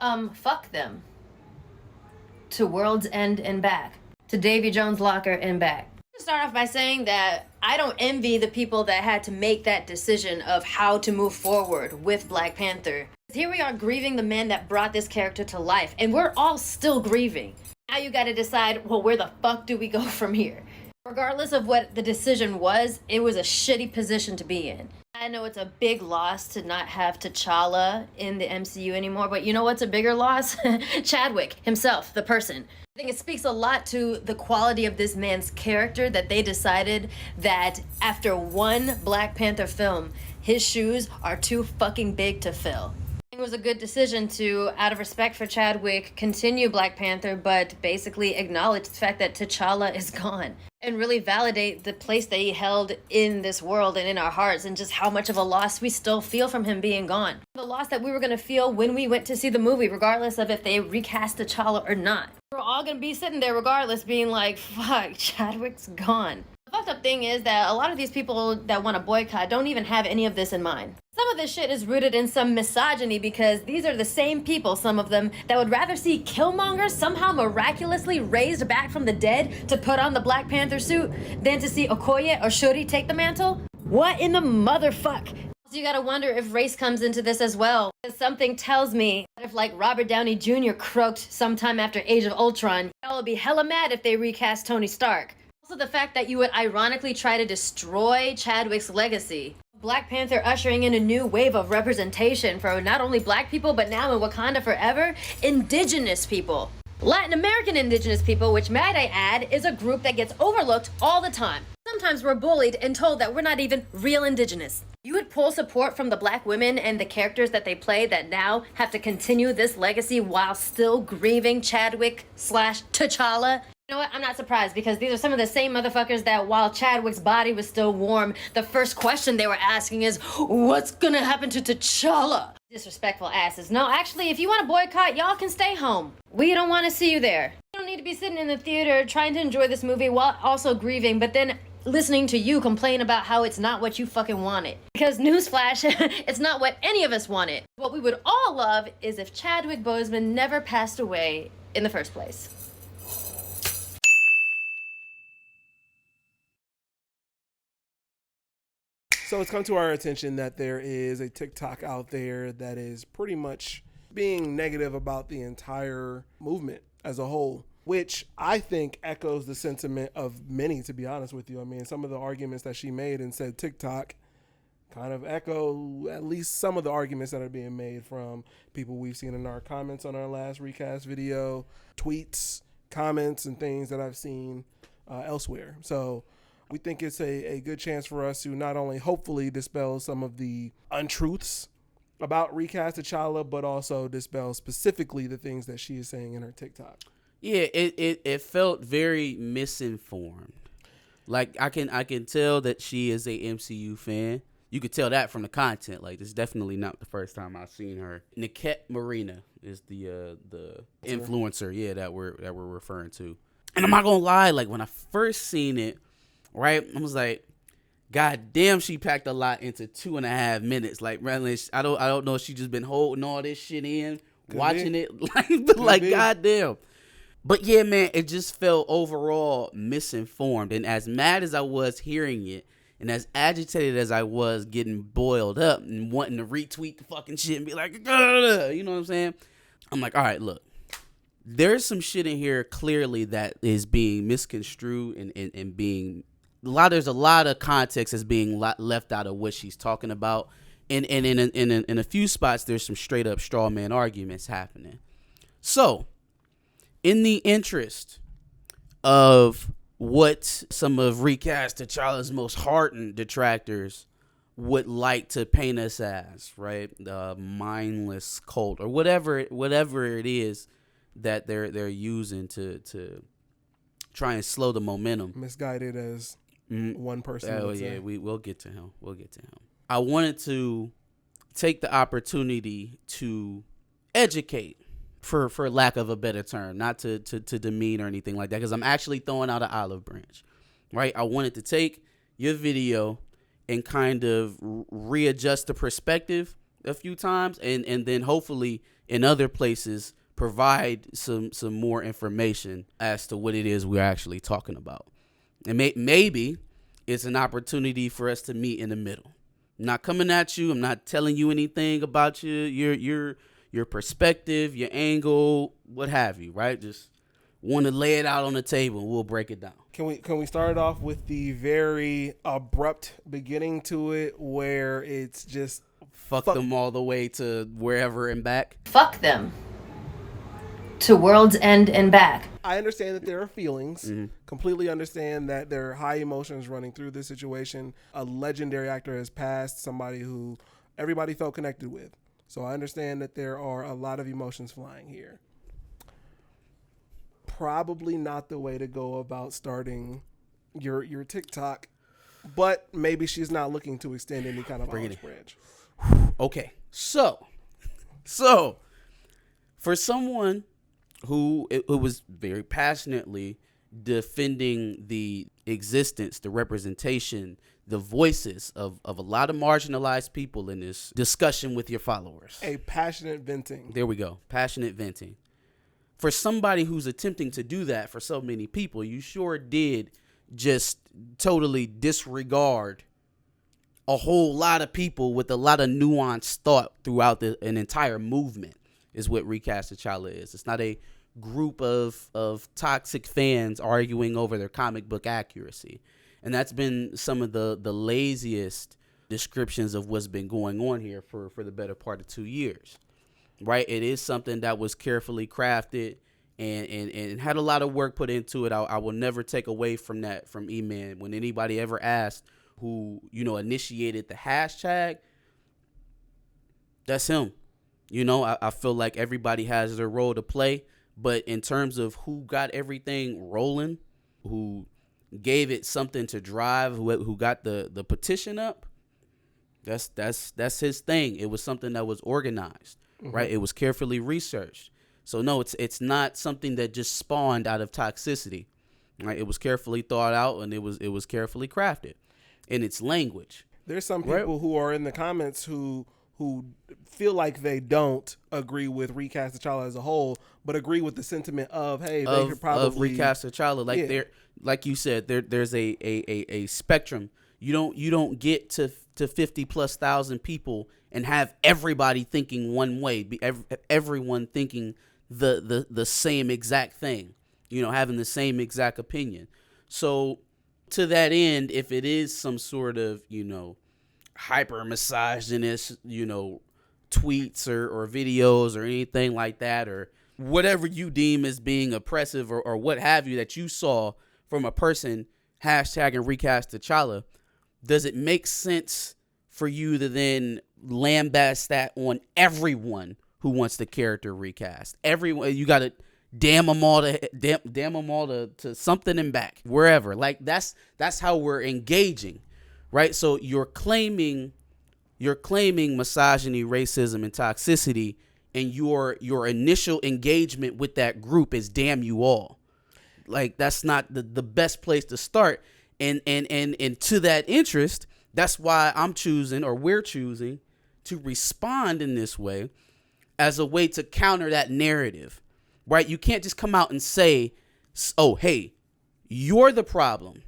Fuck them. To World's End and back. To Davy Jones' Locker and back. Start off by saying that I don't envy the people that had to make that decision of how to move forward with Black Panther. Here we are grieving the man that brought this character to life, and we're all still grieving. Now you gotta decide, well, where the fuck do we go from here? Regardless of what the decision was, it was a shitty position to be in. I know it's a big loss to not have T'Challa in the MCU anymore, but you know what's a bigger loss? Chadwick himself, the person. I think it speaks a lot to the quality of this man's character that they decided that after one Black Panther film, his shoes are too fucking big to fill. It was a good decision to, out of respect for Chadwick, continue Black Panther, but basically acknowledge the fact that T'Challa is gone and really validate the place that he held in this world and in our hearts, and just how much of a loss we still feel from him being gone. The loss that we were going to feel when we went to see the movie, regardless of if they recast T'Challa or not. We're all going to be sitting there regardless being like, fuck, Chadwick's gone. The fucked up thing is that a lot of these people that want to boycott don't even have any of this in mind. Some of this shit is rooted in some misogyny, because these are the same people, some of them, that would rather see Killmonger somehow miraculously raised back from the dead to put on the Black Panther suit than to see Okoye or Shuri take the mantle. What in the motherfuck? So you gotta wonder if race comes into this as well. Because something tells me that if like Robert Downey Jr. croaked sometime after Age of Ultron, y'all would be hella mad if they recast Tony Stark. Also the fact that you would ironically try to destroy Chadwick's legacy. Black Panther ushering in a new wave of representation for not only Black people, but now in Wakanda Forever, indigenous people. Latin American indigenous people, which might I add, is a group that gets overlooked all the time. Sometimes we're bullied and told that we're not even real indigenous. You would pull support from the Black women and the characters that they play that now have to continue this legacy while still grieving Chadwick/T'Challa. You know what? I'm not surprised, because these are some of the same motherfuckers that while Chadwick's body was still warm, the first question they were asking is, what's gonna happen to T'Challa? Disrespectful asses. No, actually, if you want to boycott, y'all can stay home. We don't want to see you there. You don't need to be sitting in the theater trying to enjoy this movie while also grieving, but then listening to you complain about how it's not what you fucking wanted. Because newsflash, it's not what any of us wanted. What we would all love is if Chadwick Boseman never passed away in the first place. So it's come to our attention that there is a TikTok out there that is pretty much being negative about the entire movement as a whole, which I think echoes the sentiment of many, to be honest with you. I mean, some of the arguments that she made and said TikTok kind of echo at least some of the arguments that are being made from people we've seen in our comments on our last Recast video, tweets, comments, and things that I've seen elsewhere. So we think it's a good chance for us to not only hopefully dispel some of the untruths about recasttchalla, but also dispel specifically the things that she is saying in her TikTok. Yeah, it felt very misinformed. Like I can tell that she is a MCU fan. You could tell that from the content. Like, this is definitely not the first time I've seen her. Niket Marina is the influencer, yeah, that we're referring to. And I'm not gonna lie, like when I first seen it, right, I was like, God damn, she packed a lot into 2.5 minutes. Like, I don't know if she just been holding all this shit in, watching it, like God damn. But yeah, man, it just felt overall misinformed. And as mad as I was hearing it, and as agitated as I was getting boiled up and wanting to retweet the fucking shit and be like, you know what I'm saying? I'm like, all right, look, there's some shit in here clearly that is being misconstrued and being there's a lot of context that's being left out of what she's talking about. And in a few spots, there's some straight up straw man arguments happening. So, in the interest of what some of recasttchlla's most hardened detractors would like to paint us as, right? The mindless cult or whatever it is that they're using to try and slow the momentum. Misguided as one person. Oh yeah, we'll get to him. I wanted to take the opportunity to educate, for lack of a better term, not to demean or anything like that, because I'm actually throwing out an olive branch, right? I wanted to take your video and kind of readjust the perspective a few times, and then hopefully in other places provide some more information as to what it is we're actually talking about. And maybe it's an opportunity for us to meet in the middle. I'm not coming at you. I'm not telling you anything about your perspective, your angle, what have you, right? Just want to lay it out on the table and we'll break it down. Can we start off with the very abrupt beginning to it where it's just fuck them all the way to wherever and back? Fuck them. To World's End and back. I understand that there are feelings. Completely understand that there are high emotions running through this situation. A legendary actor has passed, somebody who everybody felt connected with. So I understand that there are a lot of emotions flying here. Probably not the way to go about starting your TikTok, but maybe she's not looking to extend any kind of olive branch. Okay, so for someone who was very passionately defending the existence, the representation, the voices of a lot of marginalized people in this discussion with your followers. A passionate venting. There we go. Passionate venting. For somebody who's attempting to do that for so many people, you sure did just totally disregard a whole lot of people with a lot of nuanced thought throughout an entire movement is what Recast Tchalla is. It's not a group of toxic fans arguing over their comic book accuracy. And that's been some of the laziest descriptions of what's been going on here for the better part of 2 years. Right? It is something that was carefully crafted and had a lot of work put into it. I will never take away from that from E-Man. When anybody ever asked who, initiated the hashtag, that's him. I feel like everybody has their role to play, but in terms of who got everything rolling, who gave it something to drive, who got the petition up, that's his thing. It was something that was organized, right? It was carefully researched. So no, it's not something that just spawned out of toxicity, right? It was carefully thought out and it was carefully crafted in its language. There's some people who are in the comments who feel like they don't agree with Recast Tchalla as a whole, but agree with the sentiment of, hey, they could probably of Recast Tchalla. Like like you said, there's a spectrum. You don't get to 50,000+ people and have everybody thinking one way, everyone thinking the same exact thing, having the same exact opinion. So to that end, if it is some sort of, hyper misogynist, tweets or videos or anything like that, or whatever you deem as being oppressive or what have you that you saw from a person hashtagging Recast Tchalla, does it make sense for you to then lambast that on everyone who wants the character recast? Everyone, you got to damn them all to something and back, wherever. Like that's how we're engaging. Right, so you're claiming misogyny, racism, and toxicity, and your initial engagement with that group is damn you all. Like that's not the best place to start. And to that interest, that's why we're choosing to respond in this way as a way to counter that narrative. Right, you can't just come out and say, "Oh, hey, you're the problem.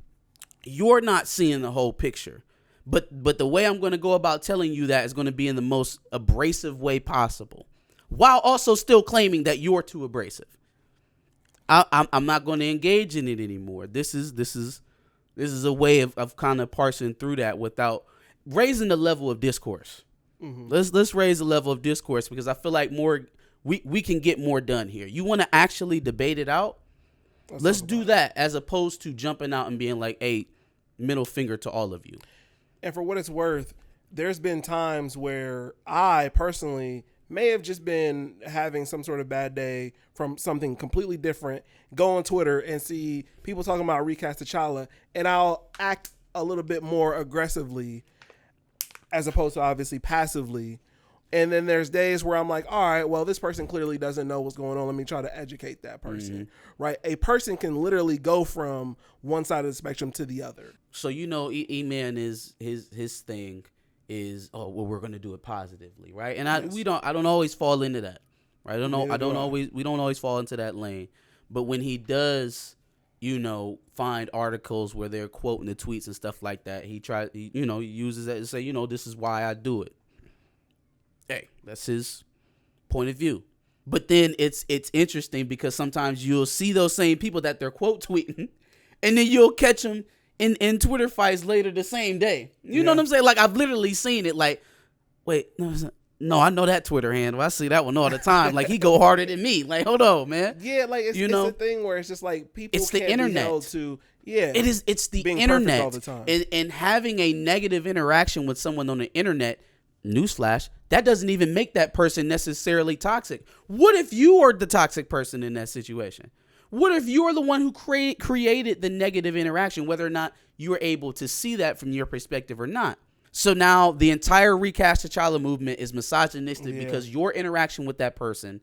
You're not seeing the whole picture." But the way I'm going to go about telling you that is going to be in the most abrasive way possible, while also still claiming that you're too abrasive. I'm not going to engage in it anymore. This is a way of kind of parsing through that without raising the level of discourse. Let's raise the level of discourse, because I feel like we can get more done here. You want to actually debate it out? Let's do that, as opposed to jumping out and being like, hey, middle finger to all of you. And for what it's worth, there's been times where I personally may have just been having some sort of bad day from something completely different, go on Twitter and see people talking about Recast Tchalla, and I'll act a little bit more aggressively as opposed to obviously passively. And then there's days where I'm like, all right, well, this person clearly doesn't know what's going on. Let me try to educate that person, right? A person can literally go from one side of the spectrum to the other. So, E-Man is his thing is, oh, well, we're going to do it positively, right? And I don't always fall into that, right? We don't always fall into that lane. But when he does, find articles where they're quoting the tweets and stuff like that, he uses that to say, this is why I do it. Hey, that's his point of view. But then it's interesting because sometimes you'll see those same people that they're quote tweeting, and then you'll catch them in Twitter fights later the same day. You know what I'm saying? Like, I've literally seen it. Like, wait, no, I know that Twitter handle. I see that one all the time. Like, he go harder than me. Like, hold on, man. Yeah, like it's the thing where it's just like people. It's the internet. Be held to, it is. It's the being internet all the time. And having a negative interaction with someone on the internet. Newsflash, that doesn't even make that person necessarily toxic. What if you are the toxic person in that situation? What if you're the one who created the negative interaction, whether or not you are able to see that from your perspective or not? So now the entire Recast T'Challa movement is misogynistic because your interaction with that person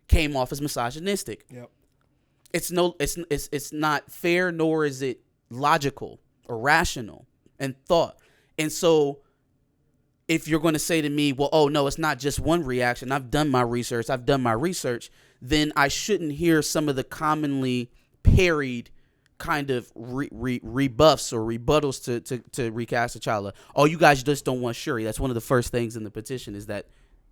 came off as misogynistic. Yep. It's not fair, nor is it logical or rational and thought. And so if you're going to say to me, well, oh, no, it's not just one reaction. I've done my research. Then I shouldn't hear some of the commonly parried kind of rebuffs or rebuttals to Recast T'Challa. Oh, you guys just don't want Shuri. That's one of the first things in the petition is that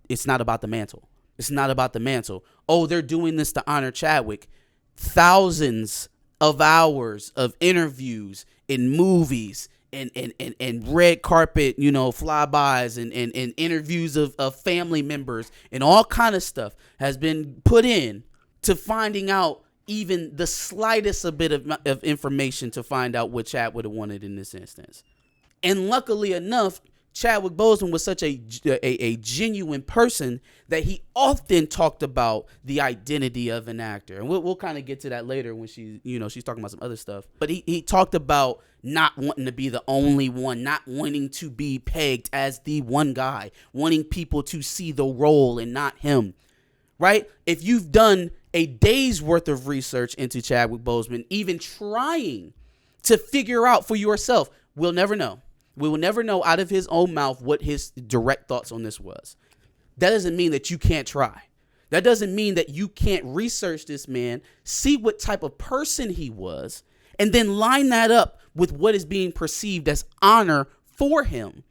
it's not about the mantle. It's not about the mantle. Oh, they're doing this to honor Chadwick. Thousands of hours of interviews in movies and red carpet, flybys and interviews of family members and all kind of stuff has been put in to finding out even the slightest a bit of information to find out what Chad would have wanted in this instance. And luckily enough, Chadwick Boseman was such a genuine person that he often talked about the identity of an actor. And we'll kind of get to that later when she's talking about some other stuff. But he talked about not wanting to be the only one, not wanting to be pegged as the one guy, wanting people to see the role and not him, right? If you've done a day's worth of research into Chadwick Boseman, even trying to figure out for yourself, we'll never know. We will never know out of his own mouth what his direct thoughts on this was. That doesn't mean that you can't try. That doesn't mean that you can't research this man, see what type of person he was, and then line that up with what is being perceived as honor for him.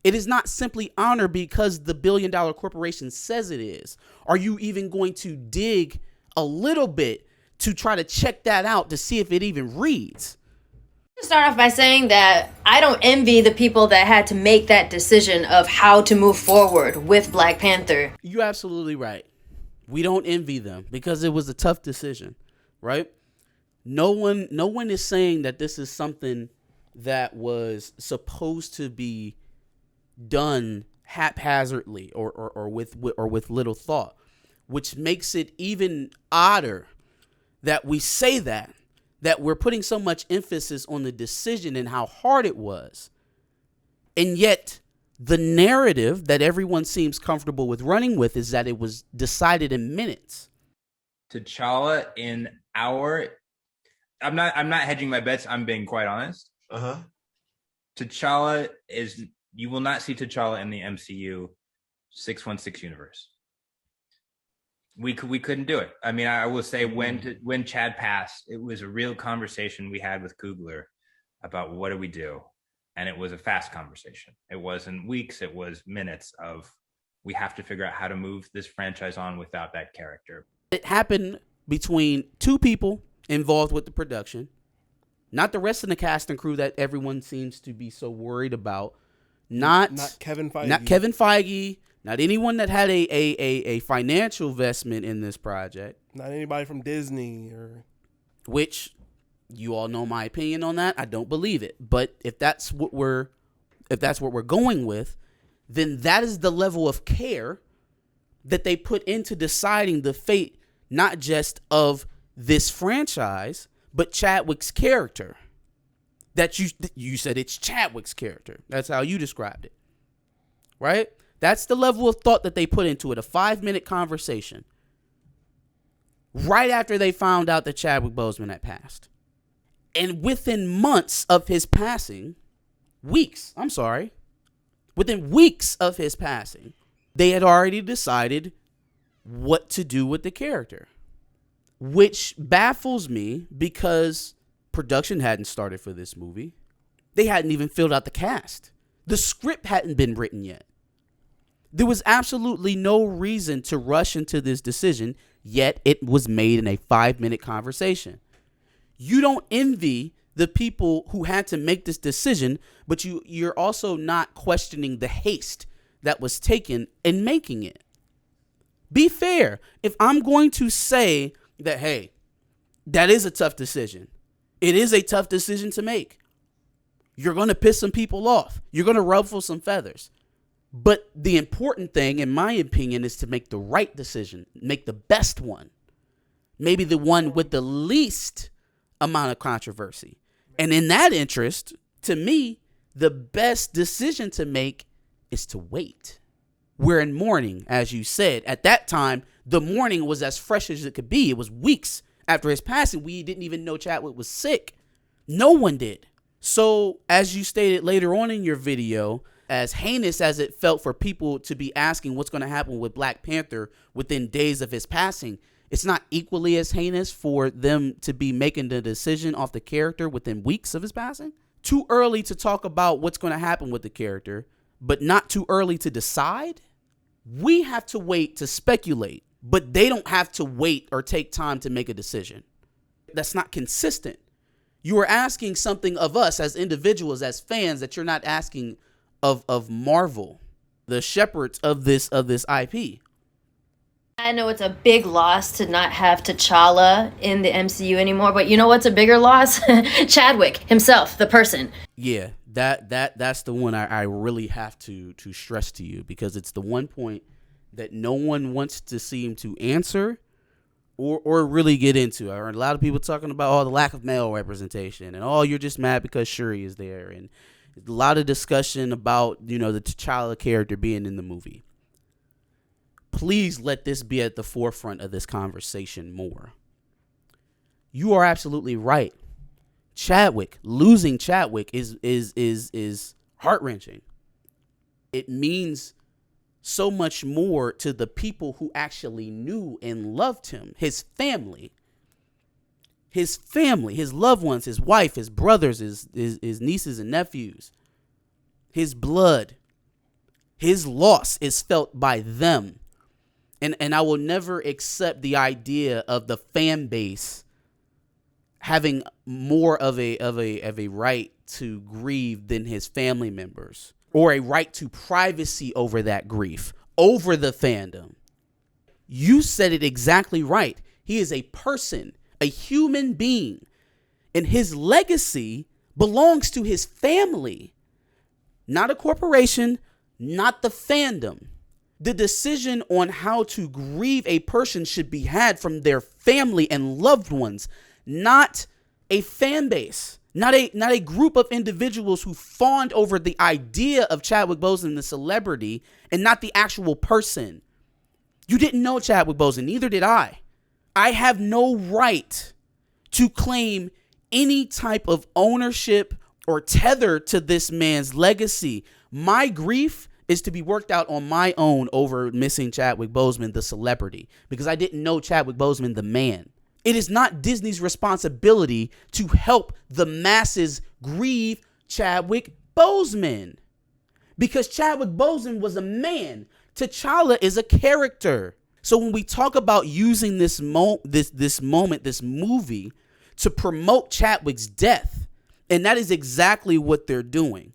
It is not simply honor because the billion-dollar corporation says it is. Are you even going to dig a little bit to try to check that out to see if it even reads? Start off by saying that I don't envy the people that had to make that decision of how to move forward with Black Panther. You're absolutely right. We don't envy them because it was a tough decision, right? No one is saying that this is something that was supposed to be done haphazardly or with little thought, which makes it even odder that we say that we're putting so much emphasis on the decision and how hard it was. And yet the narrative that everyone seems comfortable with running with is that it was decided in minutes. T'Challa I'm not hedging my bets. I'm being quite honest. T'Challa you will not see T'Challa in the MCU 616 universe. We couldn't do it. I mean, I will say when Chad passed, it was a real conversation we had with Coogler about what do we do, and it was a fast conversation. It wasn't weeks; it was minutes of we have to figure out how to move this franchise on without that character. It happened between two people involved with the production, not the rest of the cast and crew that everyone seems to be so worried about. Not Kevin Feige. Not Kevin Feige. Not anyone that had a financial investment in this project. Not anybody from Disney which you all know my opinion on that. I don't believe it. But if that's what we're going with, then that is the level of care that they put into deciding the fate, not just of this franchise, but Chadwick's character. That you said it's Chadwick's character. That's how you described it. Right? That's the level of thought that they put into it. A 5-minute conversation. Right after they found out that Chadwick Boseman had passed. And within months of his passing, weeks, Within weeks of his passing, they had already decided what to do with the character, which baffles me because production hadn't started for this movie. They hadn't even filled out the cast. The script hadn't been written yet. There was absolutely no reason to rush into this decision, yet it was made in a 5-minute conversation. You don't envy the people who had to make this decision, but you're also not questioning the haste that was taken in making it. Be fair. If I'm going to say that, hey, that is a tough decision. It is a tough decision to make. You're going to piss some people off. You're going to ruffle some feathers. But the important thing, in my opinion, is to make the right decision, make the best one, maybe the one with the least amount of controversy. And in that interest, to me, the best decision to make is to wait. We're in mourning, as you said. At that time, the mourning was as fresh as it could be. It was weeks after his passing. We didn't even know Chadwick was sick. No one did. So, as you stated later on in your video, as heinous as it felt for people to be asking what's going to happen with Black Panther within days of his passing, it's not equally as heinous for them to be making the decision off the character within weeks of his passing. Too early to talk about what's going to happen with the character, but not too early to decide. We have to wait to speculate, but they don't have to wait or take time to make a decision. That's not consistent. You are asking something of us as individuals, as fans, that you're not asking of Marvel, the shepherds of this IP. I know it's a big loss to not have T'Challa in the MCU anymore, but you know what's a bigger loss? Chadwick himself, the person. Yeah, that's the one I really have to stress to you, because it's the one point that no one wants to seem to answer or really get into. I heard a lot of people talking about the lack of male representation and you're just mad because Shuri is there, and a lot of discussion about the T'Challa character being in the movie. Please let this be at the forefront of this conversation more. You are absolutely right. Losing Chadwick is heart-wrenching. It means so much more to the people who actually knew and loved him, his family, his loved ones, his wife, his brothers, his nieces and nephews, his blood. His loss is felt by them. And I will never accept the idea of the fan base having more of a right to grieve than his family members, or a right to privacy over that grief, over the fandom. You said it exactly right. He is a person, a human being, and his legacy belongs to his family, not a corporation, not the fandom. The decision on how to grieve a person should be had from their family and loved ones, not a fan base, not a group of individuals who fawned over the idea of Chadwick Boseman, the celebrity, and not the actual person. You didn't know Chadwick Boseman, neither did I. I have no right to claim any type of ownership or tether to this man's legacy. My grief is to be worked out on my own over missing Chadwick Boseman, the celebrity, because I didn't know Chadwick Boseman, the man. It is not Disney's responsibility to help the masses grieve Chadwick Boseman, because Chadwick Boseman was a man. T'Challa is a character. So when we talk about using this moment, this movie, to promote Chadwick's death, and that is exactly what they're doing.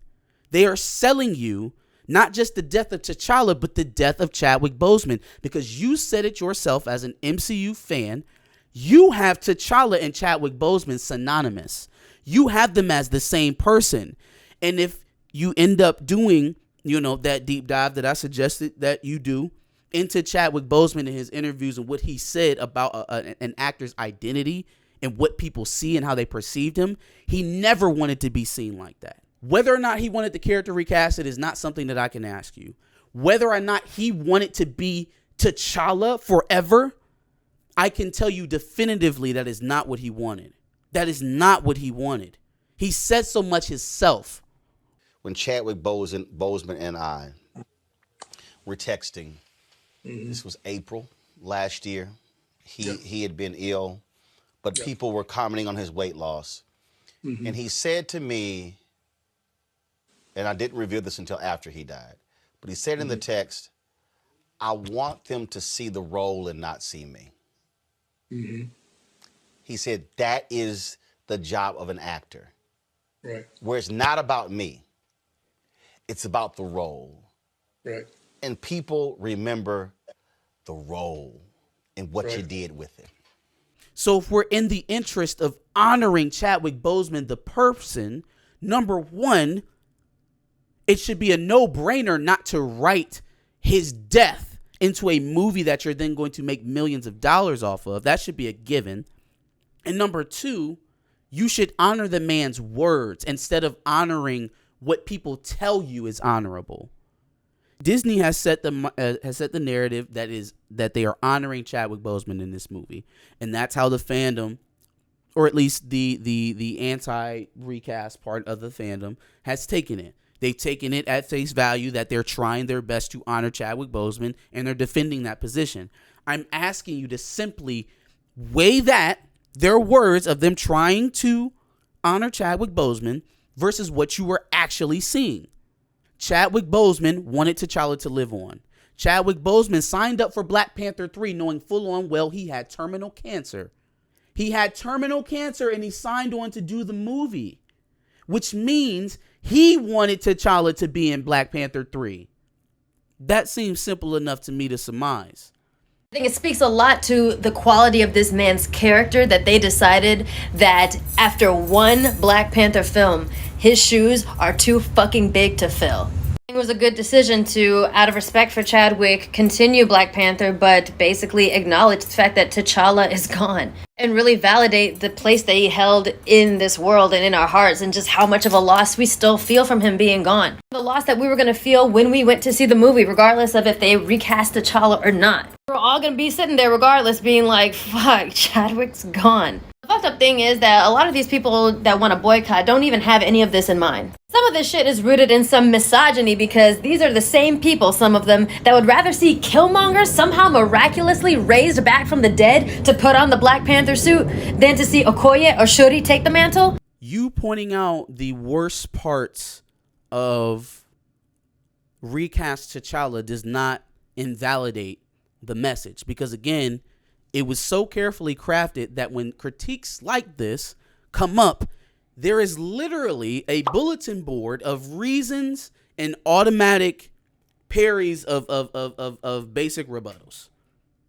They are selling you not just the death of T'Challa, but the death of Chadwick Boseman, because you said it yourself as an MCU fan. You have T'Challa and Chadwick Boseman synonymous. You have them as the same person. And if you end up doing, that deep dive that I suggested that you do into Chadwick Boseman and his interviews and what he said about an actor's identity and what people see and how they perceived him, he never wanted to be seen like that. Whether or not he wanted the character recasted is not something that I can ask you. Whether or not he wanted to be T'Challa forever, I can tell you definitively that is not what he wanted. That is not what he wanted. He said so much himself. when Chadwick Boseman and I were texting. This was April last year. He had been ill, but people were commenting on his weight loss. And he said to me, and I didn't reveal this until after he died, but he said in the text, I want them to see the role and not see me. He said, that is the job of an actor. Right. Where it's not about me. It's about the role. Right. And people remember the role and what you did with it. So if we're in the interest of honoring Chadwick Boseman, the person, number one, it should be a no-brainer not to write his death into a movie that you're then going to make millions of dollars off of. That should be a given. And number two, you should honor the man's words instead of honoring what people tell you is honorable. Disney has set the narrative that they are honoring Chadwick Boseman in this movie, and that's how the fandom, or at least the anti-recast part of the fandom, has taken it. They've taken it at face value that they're trying their best to honor Chadwick Boseman, and they're defending that position. I'm asking you to simply weigh that, their words of them trying to honor Chadwick Boseman versus what you were actually seeing. Chadwick Boseman wanted Tchalla to live on. Chadwick Boseman signed up for Black Panther 3 knowing full on well he had terminal cancer. He had terminal cancer and he signed on to do the movie, which means he wanted Tchalla to be in Black Panther 3. That seems simple enough to me to surmise. I think it speaks a lot to the quality of this man's character that they decided that after one Black Panther film, his shoes are too fucking big to fill. It was a good decision to, out of respect for Chadwick, continue Black Panther, but basically acknowledge the fact that T'Challa is gone and really validate the place that he held in this world and in our hearts and just how much of a loss we still feel from him being gone. The loss that we were going to feel when we went to see the movie, regardless of if they recast T'Challa or not. We're all going to be sitting there regardless being like, fuck, Chadwick's gone. The fucked up thing is that a lot of these people that want to boycott don't even have any of this in mind. Some of this shit is rooted in some misogyny because these are the same people, some of them, that would rather see Killmonger somehow miraculously raised back from the dead to put on the Black Panther suit than to see Okoye or Shuri take the mantle. You pointing out the worst parts of recast T'Challa does not invalidate the message because, again, it was so carefully crafted that when critiques like this come up, there is literally a bulletin board of reasons and automatic parries of basic rebuttals.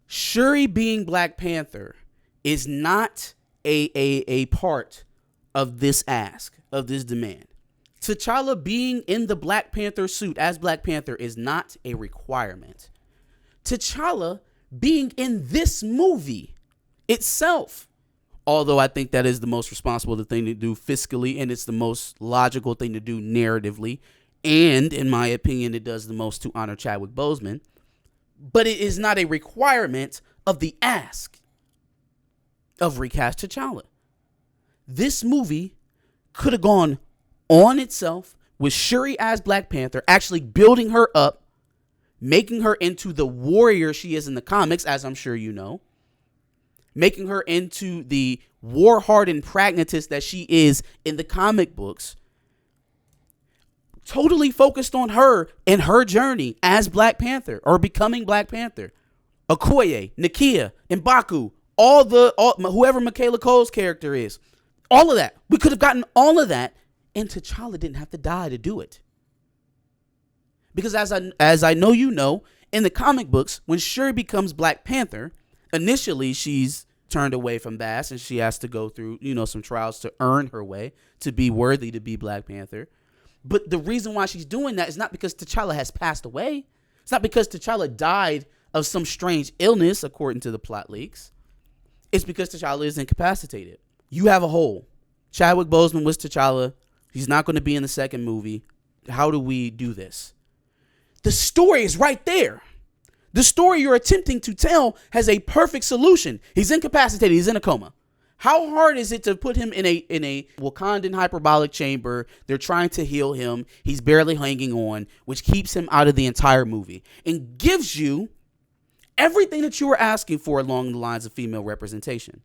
Shuri being Black Panther is not a part of this ask, of this demand. T'Challa being in the Black Panther suit as Black Panther is not a requirement. T'Challa being in this movie itself, although I think that is the most responsible thing to do fiscally, and it's the most logical thing to do narratively, and in my opinion, it does the most to honor Chadwick Boseman, but it is not a requirement of the ask of recast T'Challa. This movie could have gone on itself with Shuri as Black Panther, actually building her up, making her into the warrior she is in the comics, as I'm sure you know, making her into the war-hardened pragmatist that she is in the comic books, totally focused on her and her journey as Black Panther or becoming Black Panther. Okoye, Nakia, M'Baku, whoever Michaela Cole's character is, all of that. We could have gotten all of that, and T'Challa didn't have to die to do it. Because as I know you know, in the comic books, when Shuri becomes Black Panther, initially she's turned away from Bass and she has to go through, some trials to earn her way to be worthy to be Black Panther. But the reason why she's doing that is not because T'Challa has passed away. It's not because T'Challa died of some strange illness, according to the plot leaks. It's because T'Challa is incapacitated. You have a hole. Chadwick Boseman was T'Challa. He's not going to be in the second movie. How do we do this? The story is right there. The story you're attempting to tell has a perfect solution. He's incapacitated. He's in a coma. How hard is it to put him in a Wakandan hyperbolic chamber? They're trying to heal him. He's barely hanging on, which keeps him out of the entire movie and gives you everything that you were asking for along the lines of female representation.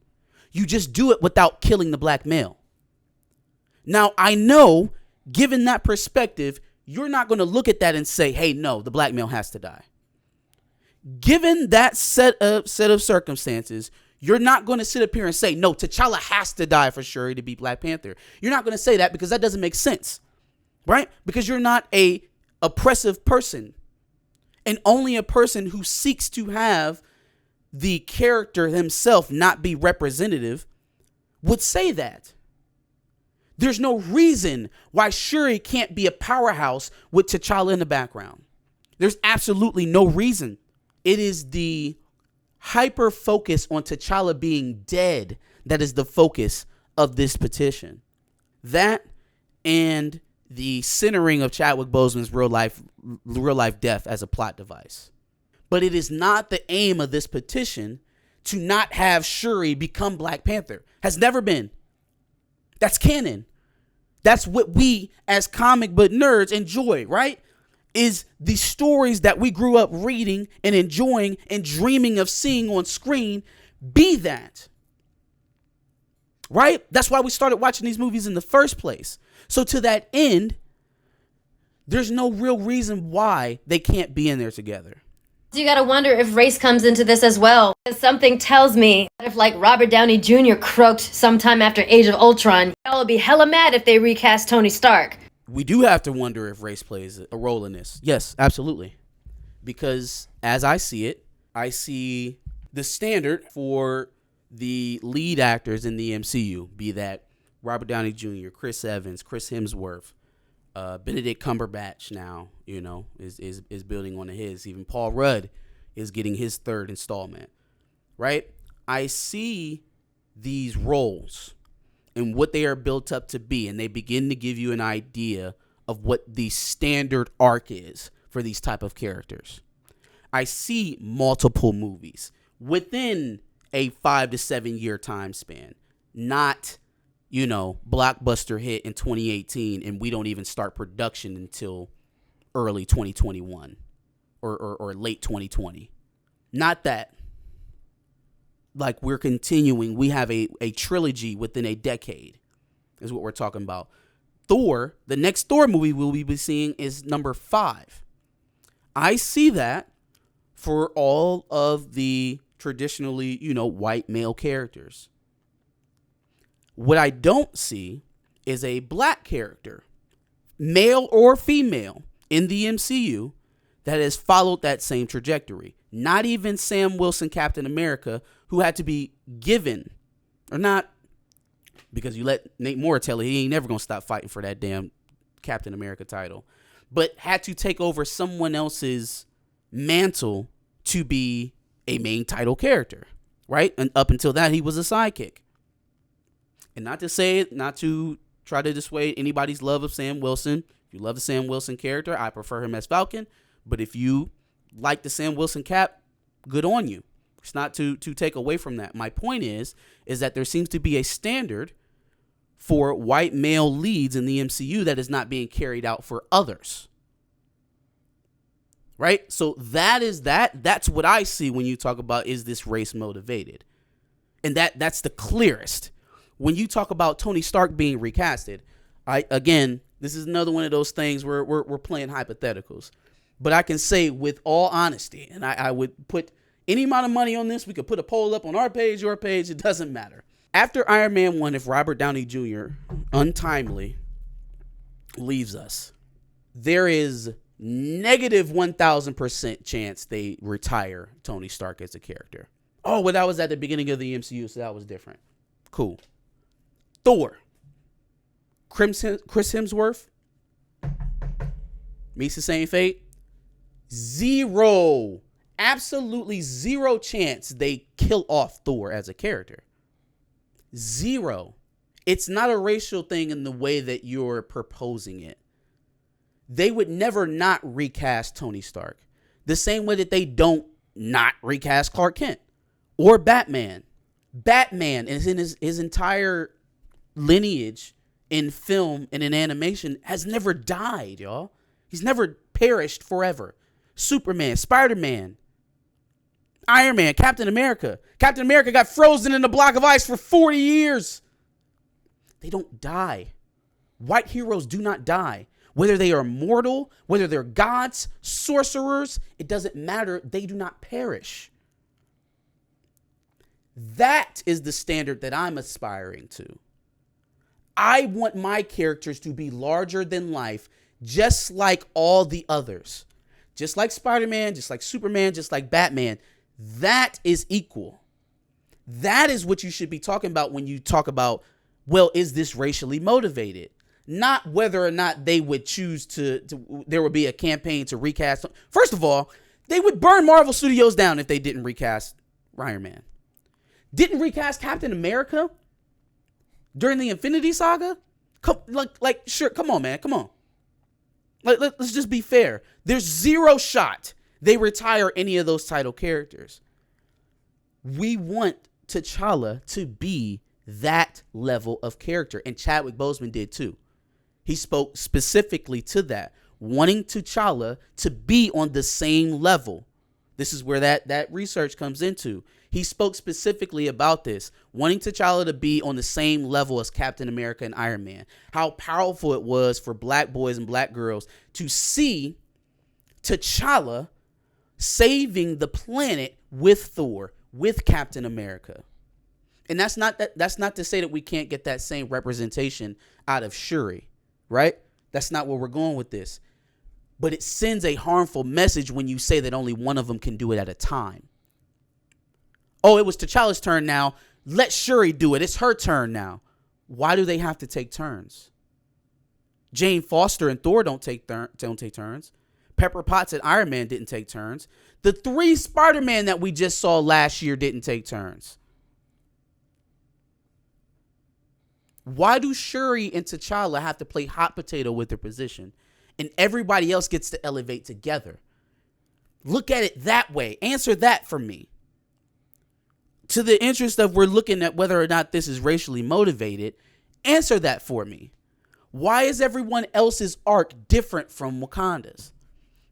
You just do it without killing the black male. Now, I know, given that perspective, you're not going to look at that and say, hey, no, the black male has to die. Given that set of circumstances, you're not going to sit up here and say, no, T'Challa has to die for Shuri to be Black Panther. You're not going to say that because that doesn't make sense, right? Because you're not a oppressive person, and only a person who seeks to have the character himself not be representative would say that. There's no reason why Shuri can't be a powerhouse with T'Challa in the background. There's absolutely no reason. It is the hyper focus on T'Challa being dead that is the focus of this petition. That and the centering of Chadwick Boseman's real life death as a plot device. But it is not the aim of this petition to not have Shuri become Black Panther. Has never been. That's canon. That's what we as comic book nerds enjoy, right? Is the stories that we grew up reading and enjoying and dreaming of seeing on screen be that. Right? That's why we started watching these movies in the first place. So to that end, there's no real reason why they can't be in there together. You gotta wonder if race comes into this as well. Something tells me that if like Robert Downey Jr. croaked sometime after Age of Ultron, y'all would be hella mad if they recast Tony Stark. We do have to wonder if race plays a role in this. Yes, absolutely. Because as I see it, I see the standard for the lead actors in the MCU, be that Robert Downey Jr., Chris Evans, Chris Hemsworth, Benedict Cumberbatch now, is building on his. Even Paul Rudd is getting his third installment, right? I see these roles and what they are built up to be, and they begin to give you an idea of what the standard arc is for these type of characters. I see multiple movies within a 5 to 7 year time span, not, blockbuster hit in 2018 and we don't even start production until early 2021 or late 2020. Not that. Like we're continuing. We have a trilogy within a decade is what we're talking about. Thor, the next Thor movie we'll be seeing is number 5. I see that for all of the traditionally, white male characters. What I don't see is a black character, male or female, in the MCU that has followed that same trajectory. Not even Sam Wilson, Captain America, who had to be given, or not, because you let Nate Moore tell it, he ain't never going to stop fighting for that damn Captain America title, but had to take over someone else's mantle to be a main title character, right? And up until that, he was a sidekick. And not to try to dissuade anybody's love of Sam Wilson. If you love the Sam Wilson character, I prefer him as Falcon. But if you like the Sam Wilson Cap, good on you. It's not to take away from that. My point is that there seems to be a standard for white male leads in the MCU that is not being carried out for others. Right? So that's what I see when you talk about, is this race motivated? And that's the clearest. When you talk about Tony Stark being recasted, again, this is another one of those things where we're playing hypotheticals. But I can say with all honesty, and I would put any amount of money on this, we could put a poll up on our page, your page, it doesn't matter. After Iron Man 1, if Robert Downey Jr. untimely leaves us, there is negative 1,000% chance they retire Tony Stark as a character. Oh, well, that was at the beginning of the MCU, so that was different. Cool. Thor. Chris Hemsworth meets the same fate. Absolutely zero chance they kill off Thor as a character. Zero. It's not a racial thing in the way that you're proposing it. They would never not recast Tony Stark. The same way that they don't not recast Clark Kent or Batman Batman is in his entire lineage in film and in animation has never died, y'all. He's never perished forever. Superman, Spider-Man, Iron Man, Captain America. Captain America got frozen in a block of ice for 40 years. They don't die. White heroes do not die. Whether they are mortal, whether they're gods, sorcerers, it doesn't matter. They do not perish. That is the standard that I'm aspiring to. I want my characters to be larger than life, just like all the others. Just like Spider-Man, just like Superman, just like Batman. That is equal. That is what you should be talking about when you talk about, well, is this racially motivated? Not whether or not they would choose to there would be a campaign to recast. First of all, they would burn Marvel Studios down if they didn't recast Iron Man. Didn't recast Captain America during the Infinity Saga? Sure, come on, man, come on. Let's just be fair. There's zero shot they retire any of those title characters. We want T'Challa to be that level of character, and Chadwick Boseman did too. He spoke specifically to that, wanting T'Challa to be on the same level. This is where that research comes into. He spoke specifically about this, wanting T'Challa to be on the same level as Captain America and Iron Man. How powerful it was for black boys and black girls to see T'Challa saving the planet with Thor, with Captain America. And that's not to say that we can't get that same representation out of Shuri, right? That's not where we're going with this. But it sends a harmful message when you say that only one of them can do it at a time. Oh, it was T'Challa's turn now. Let Shuri do it. It's her turn now. Why do they have to take turns? Jane Foster and Thor don't take turns. Pepper Potts and Iron Man didn't take turns. The 3 Spider-Man that we just saw last year didn't take turns. Why do Shuri and T'Challa have to play hot potato with their position and everybody else gets to elevate together? Look at it that way. Answer that for me. To the interest of we're looking at whether or not this is racially motivated, answer that for me. Why is everyone else's arc different from Wakanda's?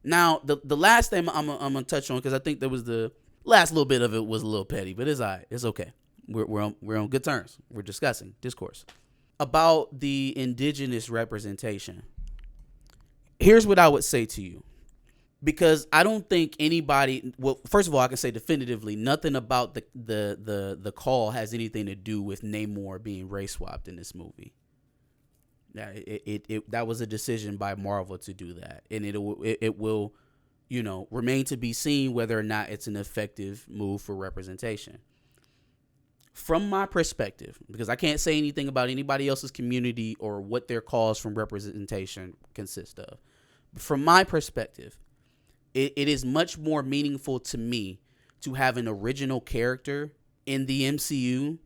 Now, the last thing I'm going to touch on, because I think there was the last little bit of it was a little petty, but it's all right. It's okay. We're on good terms. We're discussing discourse about the indigenous representation. Here's what I would say to you, because I don't think anybody. Well, first of all, I can say definitively nothing about the call has anything to do with Namor being race swapped in this movie. Yeah, that was a decision by Marvel to do that, and it will, remain to be seen whether or not it's an effective move for representation. From my perspective, because I can't say anything about anybody else's community or what their calls from representation consist of. From my perspective, it is much more meaningful to me to have an original character in the MCU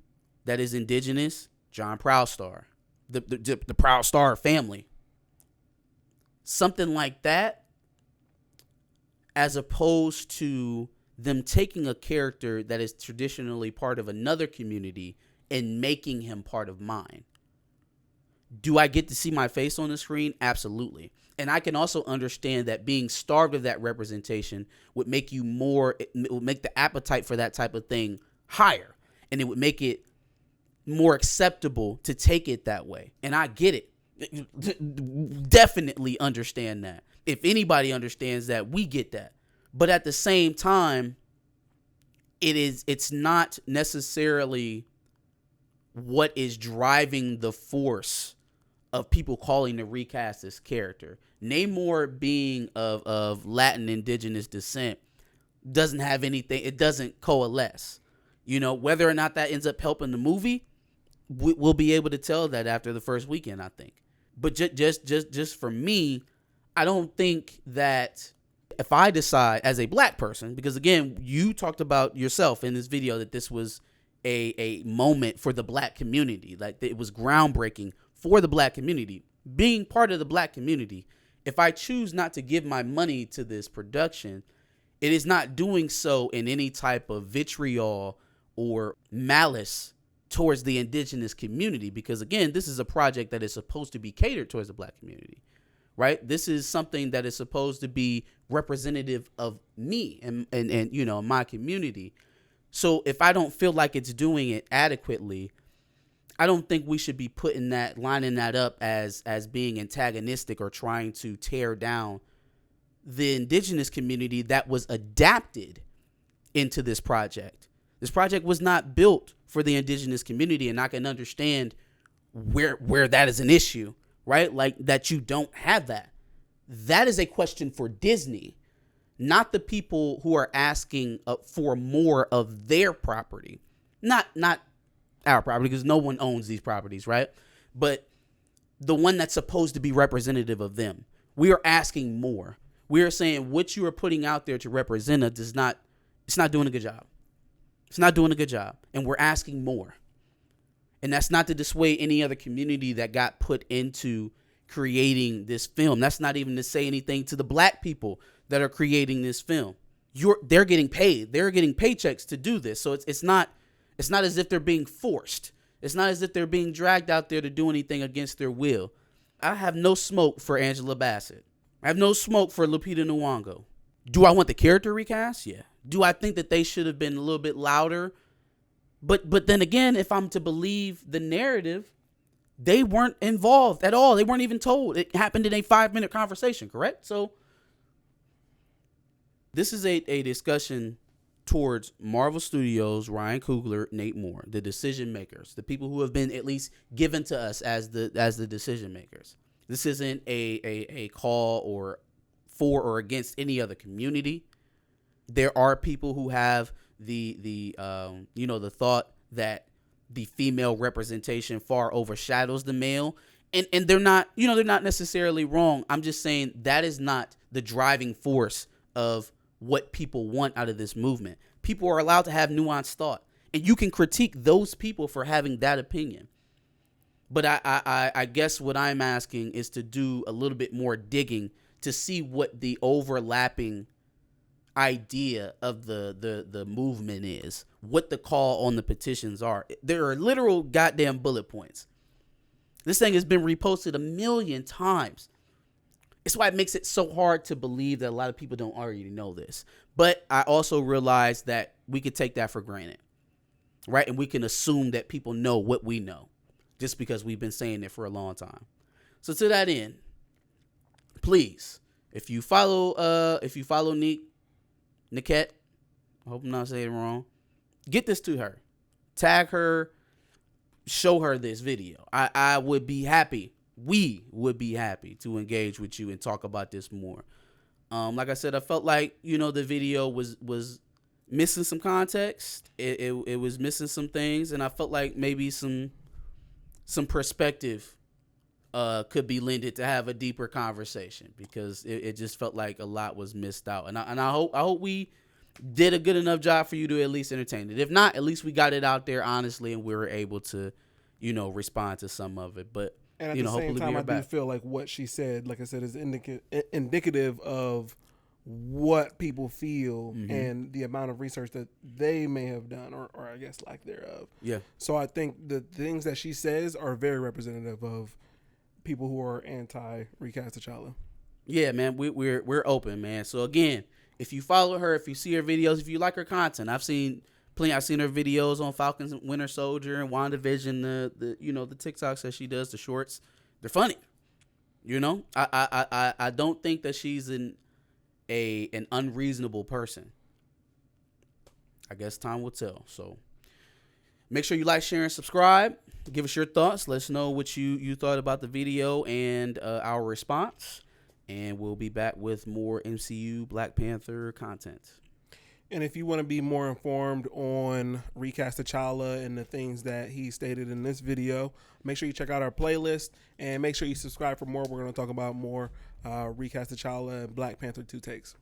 that is indigenous, John Proudstar, the Proudstar family. Something like that, as opposed to them taking a character that is traditionally part of another community and making him part of mine. Do I get to see my face on the screen? Absolutely. And I can also understand that being starved of that representation would make it would make the appetite for that type of thing higher. And it would make it more acceptable to take it that way. And I get it. Definitely understand that. If anybody understands that, we get that. But at the same time, it's not necessarily what is driving the force of people calling to recast this character. Namor being of Latin indigenous descent doesn't have anything. It doesn't coalesce. Whether or not that ends up helping the movie, we'll be able to tell that after the first weekend, I think. But just for me, I don't think that if I decide as a black person, because again, you talked about yourself in this video that this was a moment for the black community, like it was groundbreaking for the black community. Being part of the black community, if I choose not to give my money to this production, it is not doing so in any type of vitriol or malice towards the indigenous community, because again, this is a project that is supposed to be catered towards the black community, right? This is something that is supposed to be representative of me and you know, my community. So if I don't feel like it's doing it adequately, I don't think we should be lining that up as being antagonistic or trying to tear down the indigenous community that was adapted into this project. This project was not built for the indigenous community, and I can understand where that is an issue, right? Like that you don't have that. That is a question for Disney, not the people who are asking for more of their property. Not our property, because no one owns these properties, right? But the one that's supposed to be representative of them. We are asking more. We are saying what you are putting out there to represent us it's not doing a good job. It's not doing a good job. And we're asking more. And that's not to dissuade any other community that got put into creating this film. That's not even to say anything to the black people that are creating this film. They're getting paid. They're getting paychecks to do this. So it's not as if they're being forced. It's not as if they're being dragged out there to do anything against their will. I have no smoke for Angela Bassett. I have no smoke for Lupita Nyong'o. Do I want the character recast? Yeah. Do I think that they should have been a little bit louder? But then again, if I'm to believe the narrative, they weren't involved at all. They weren't even told. It happened in a 5-minute conversation, correct? So this is a discussion towards Marvel Studios, Ryan Coogler, Nate Moore, the decision makers, the people who have been at least given to us as the decision makers. This isn't a call or for or against any other community. There are people who have the thought that the female representation far overshadows the male, and they're not necessarily wrong. I'm just saying that is not the driving force of what people want out of this movement. People are allowed to have nuanced thought, and you can critique those people for having that opinion. But I guess what I'm asking is to do a little bit more digging to see what the overlapping idea of the movement is, what the call on the petitions are. There are literal goddamn bullet points. This thing has been reposted 1 million times. It's why it makes it so hard to believe that a lot of people don't already know this. But I also realize that we could take that for granted, right? And we can assume that people know what we know just because we've been saying it for a long time. So to that end, please, if you follow Niket, I hope I'm not saying it wrong, get this to her. Tag her, show her this video. I would be happy. We would be happy to engage with you and talk about this more. Like I said, I felt like, the video was missing some context. It was missing some things, and I felt like maybe some perspective could be lended to have a deeper conversation, because it just felt like a lot was missed out. And I hope we did a good enough job for you to at least entertain it. If not, at least we got it out there honestly, and we were able to, respond to some of it. But and at the same time, I do feel like what she said, like I said, is indicative of what people feel and the amount of research that they may have done, or I guess lack thereof. Yeah. So I think the things that she says are very representative of people who are anti-recast Tchalla. Yeah, man, we're open, man. So again, if you follow her, if you see her videos, if you like her content, I've seen her videos on Falcon and Winter Soldier and WandaVision, the TikToks that she does, the shorts, they're funny. I don't think that she's an unreasonable person. I guess time will tell. So make sure you like, share, and subscribe. Give us your thoughts. Let us know what you thought about the video and our response. And we'll be back with more MCU Black Panther content. And if you want to be more informed on Recast Tchalla and the things that he stated in this video, make sure you check out our playlist and make sure you subscribe for more. We're going to talk about more Recast Tchalla and Black Panther 2 takes.